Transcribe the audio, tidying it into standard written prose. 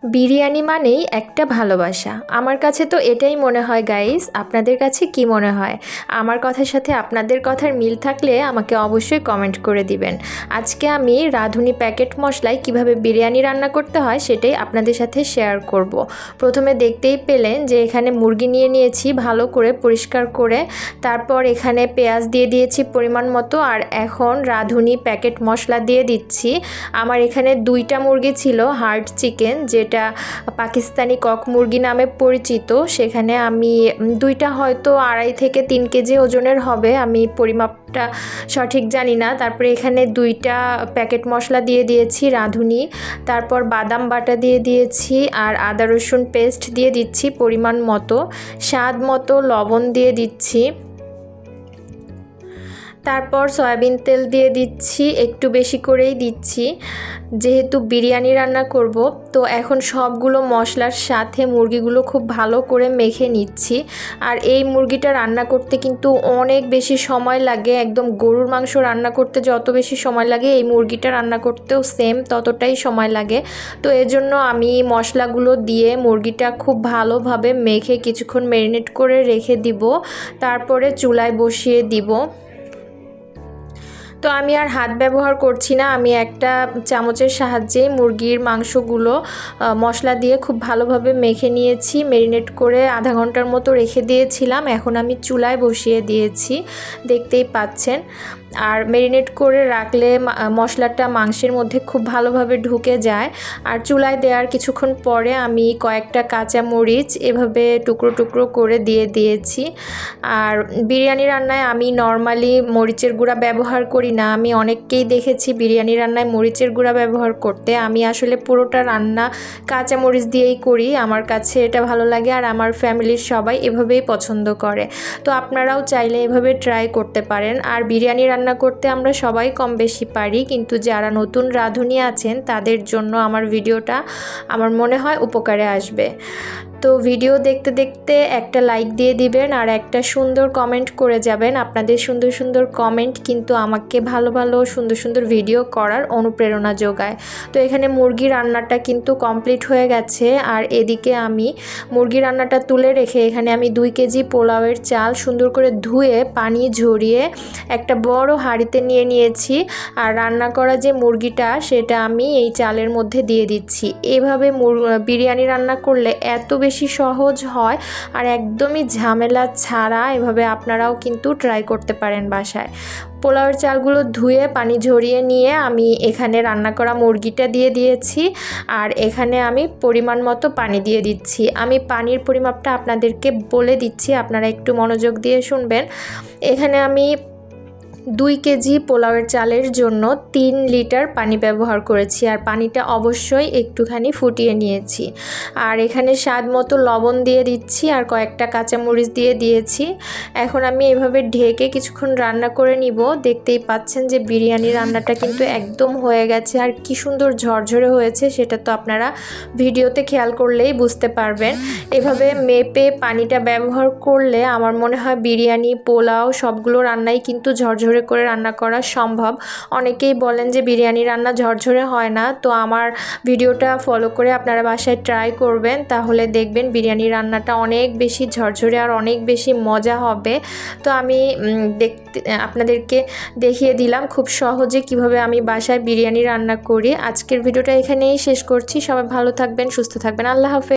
বিরিয়ানি মানেই একটা ভালোবাসা। আমার কাছে তো এটাই মনে হয় গাইস, আপনাদের কাছে কি মনে হয়? আমার কথার সাথে আপনাদের কথার মিল থাকলে আমাকে অবশ্যই কমেন্ট করে দিবেন। আজকে আমি রাঁধুনি প্যাকেট মশলায় কিভাবে বিরিয়ানি রান্না করতে হয় সেটাই আপনাদের সাথে শেয়ার করব। প্রথমে দেখতেই পেলেন যে এখানে মুরগি নিয়ে নিয়েছি ভালো করে পরিষ্কার করে, তারপর এখানে পেঁয়াজ দিয়ে দিয়েছি পরিমাণ মতো, আর এখন রাঁধুনি প্যাকেট মশলা দিয়ে দিচ্ছি। আমার এখানে 2টা মুরগি ছিল হার্ড চিকেন, যেটা পাকিস্তানি কক মুরগি নামে পরিচিত। সেখানে আমি 2টা হয়তো 2.5 থেকে 3 কেজি ওজনের হবে, আমি পরিমাপটা সঠিক জানি না। তারপরে এখানে 2টা প্যাকেট মশলা দিয়ে দিয়েছি রাঁধুনি, তারপর বাদাম বাটা দিয়ে দিয়েছি, আর আদা রসুন পেস্ট দিয়ে দিচ্ছি পরিমাণ মতো, স্বাদ মতো লবণ দিয়ে দিচ্ছি, তারপর সয়াবিন তেল দিয়ে দিচ্ছি, একটু বেশি করেই দিচ্ছি যেহেতু বিরিয়ানি রান্না করব। তো এখন সবগুলো মশলার সাথে মুরগিগুলো খুব ভালো করে মেখে নিচ্ছি। আর এই মুরগিটা রান্না করতে কিন্তু অনেক বেশি সময় লাগে, একদম গরুর মাংস রান্না করতে যত বেশি সময় লাগে এই মুরগিটা রান্না করতেও সেম ততটাই সময় লাগে। তো এজন্য আমি মশলাগুলো দিয়ে মুরগিটা খুব ভালোভাবে মেখে কিছুক্ষণ ম্যারিনেট করে রেখে দিব, তারপরে চুলায় বসিয়ে দিব। তো আমি আর হাত ব্যবহার করছি না, আমি একটা চামচের সাহায্যে মুরগির মাংসগুলো মশলা দিয়ে খুব ভালোভাবে মেখে নিয়েছি। ম্যারিনেট করে আধা ঘন্টার মতো রেখে দিয়েছিলাম, এখন আমি চুলায় বসিয়ে দিয়েছি, দেখতেই পাচ্ছেন। আর ম্যারিনেট করে রাখলে মশলাটা মাংসের মধ্যে খুব ভালোভাবে ঢুকে যায়। আর চুলায় দেওয়ার কিছুক্ষণ পরে আমি কয়েকটা কাঁচা মরিচ এভাবে টুকরো টুকরো করে দিয়ে দিয়েছি। আর বিরিয়ানি রান্নায় আমি নর্মালি মরিচের গুঁড়া ব্যবহার করি না, আমি অনেককেই দেখেছি বিরিয়ানি রান্নায় মরিচের গুঁড়া ব্যবহার করতে। আমি আসলে পুরোটা রান্না কাঁচা মরিচ দিয়েই করি, আমার কাছে এটা ভালো লাগে আর আমার ফ্যামিলির সবাই এভাবেই পছন্দ করে। তো আপনারাও চাইলে এভাবে ট্রাই করতে পারেন। আর বিরিয়ানি রান্না করতে আমরা সবাই কম বেশি পারি, কিন্তু যারা নতুন রাঁধুনি আছেন তাদের জন্য আমার ভিডিওটা আমার মনে হয় উপকারে আসবে। তো ভিডিও দেখতে দেখতে একটা লাইক দিয়ে দিবেন আর একটা সুন্দর কমেন্ট করে যাবেন। আপনাদের সুন্দর সুন্দর কমেন্ট কিন্তু আমাকে ভালো ভালো সুন্দর সুন্দর ভিডিও করার অনুপ্রেরণা যোগায়। তো এখানে মুরগি রান্নাটা কিন্তু কমপ্লিট হয়ে গেছে। আর এদিকে আমি মুরগি রান্নাটা তুলে রেখে এখানে আমি 2 কেজি পোলাওয়ের চাল সুন্দর করে ধুয়ে পানি ঝরিয়ে একটা বড় হাঁড়িতে নিয়ে নিয়েছি। আর রান্না করা যে মুরগিটা সেটা আমি এই চালের মধ্যে দিয়ে দিচ্ছি। এভাবে বিরিয়ানি রান্না করলে এত বেশি সহজ হয় আর একদমই ঝামেলা ছাড়া এভাবে আপনারাও কিন্তু ট্রাই করতে পারেন বাসায়। পোলাওয়ের চালগুলো ধুয়ে পানি ঝরিয়ে নিয়ে আমি এখানে রান্না করা মুরগিটা দিয়ে দিয়েছি। আর এখানে আমি পরিমাণ মতো পানি দিয়ে দিচ্ছি। আমি পানির পরিমাপটা আপনাদেরকে বলে দিচ্ছি, আপনারা একটু মনোযোগ দিয়ে শুনবেন। এখানে আমি 2 কেজি পোলাওয়ের চালের জন্য 3 লিটার পানি ব্যবহার করেছি, আর পানিটা অবশ্যই একটুখানি ফুটিয়ে নিয়েছি। আর এখানে স্বাদ মতো লবণ দিয়ে দিচ্ছি আর কয়েকটা কাঁচামরিচ দিয়ে দিয়েছি। এখন আমি এভাবে ঢেকে কিছুক্ষণ রান্না করে নিব। দেখতেই পাচ্ছেন যে বিরিয়ানি রান্নাটা কিন্তু একদম হয়ে গেছে, আর কি সুন্দর ঝরঝরে হয়েছে সেটা তো আপনারা ভিডিওতে খেয়াল করলেই বুঝতে পারবেন। এভাবে মেপে পানিটা ব্যবহার করলে আমার মনে হয় বিরিয়ানি পোলাও সবগুলো রান্নাই কিন্তু ঝরঝরে করে রান্না করা সম্ভব। অনেকেই বলেন যে বিরিয়ানি রান্না ঝরঝরে হয় না, তো আমার ভিডিওটা ফলো করে আপনারা বাসায় ট্রাই করবেন, তাহলে দেখবেন বিরিয়ানি রান্নাটা অনেক বেশি ঝরঝরে আর অনেক বেশি মজা হবে। তো আমি আপনাদেরকে দেখিয়ে দিলাম খুব সহজে কিভাবে আমি বাসায় বিরিয়ানি রান্না করি। আজকের ভিডিওটা এখানেই শেষ করছি। সবাই ভালো থাকবেন, সুস্থ থাকবেন। আল্লাহ হাফেজ।